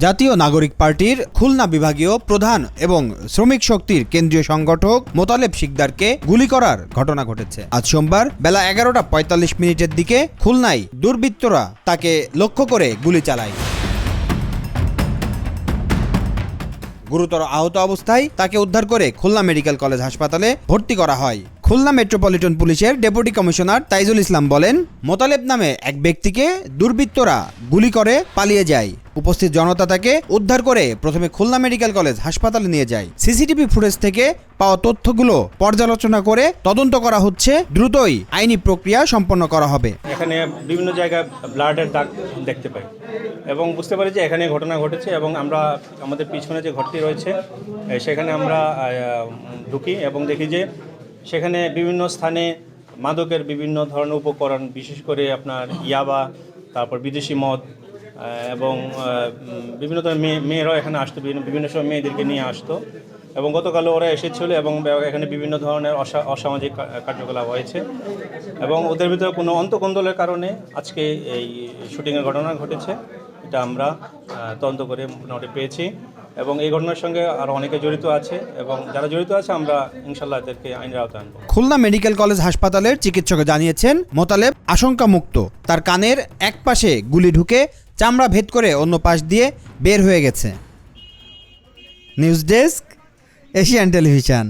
জাতীয় নাগরিক পার্টির খুলনা বিভাগীয় প্রধান এবং শ্রমিক শক্তির কেন্দ্রীয় সংগঠক মোতালেব শিকদারকে গুলি করার ঘটনা ঘটেছে। আজ সোমবার বেলা 11:45 দিকে খুলনায় দুর্বৃত্তরা তাকে লক্ষ্য করে গুলি চালায়। গুরুতর আহত অবস্থায় তাকে উদ্ধার করে খুলনা মেডিকেল কলেজ হাসপাতালে ভর্তি করা হয়। খুলনা মেট্রোপলিটন পুলিশের ডেপুটি কমিশনার তাইজুল ইসলাম বলেন, মোতালেব নামে এক ব্যক্তিকে দুর্বৃত্তরা গুলি করে পালিয়ে যায়। উপস্থিত জনতা তাকে উদ্ধার করে প্রথমে খুলনা মেডিকেল কলেজ হাসপাতালে নিয়ে যায়। সিসিটিভি ফুটেজ থেকে পাওয়া তথ্যগুলো পর্যালোচনা করে তদন্ত করা হচ্ছে। দ্রুতই আইনি প্রক্রিয়া সম্পন্ন করা হবে। এখানে বিভিন্ন জায়গায় ব্লাডের দাগ দেখতে পাই এবং বুঝতে পারি যে এখানে ঘটনা ঘটেছে এবং আমরা আমাদের পিছনে যে ঘরটি রয়েছে সেখানে আমরা ঢুকি এবং দেখি যে সেখানে বিভিন্ন স্থানে মাদকের বিভিন্ন ধরনের উপকরণ, বিশেষ করে আপনার ইয়াবা, তারপর বিদেশি মদ এবং বিভিন্ন ধরনের মেয়েরাও এখানে আসতো, বিভিন্ন সময় মেয়েদেরকে নিয়ে আসতো এবং গতকালও ওরা এসেছিল এবং এখানে বিভিন্ন ধরনের অসামাজিক কার্যকলাপ হয়েছে এবং ওদের ভিতরে কোনো অন্তঃকন্দলের কারণে আজকে এই শুটিংয়ের ঘটনা ঘটেছে। এটা আমরা তদন্ত করে মোটামুটি পেয়েছি এবং এই ঘটনার সঙ্গে আরও অনেকে জড়িত আছে এবং যারা জড়িত আছে আমরা ইনশাল্লাহ এদেরকে আইনের আওতায় আনবো। খুলনা মেডিকেল কলেজ হাসপাতালের চিকিৎসক জানিয়েছেন, মোতালেব আশঙ্কামুক্ত। তার কানের এক পাশে গুলি ঢুকে চামড়া ভেদ করে অন্য পাশ দিয়ে বের হয়ে গেছে। News desk, Asian television.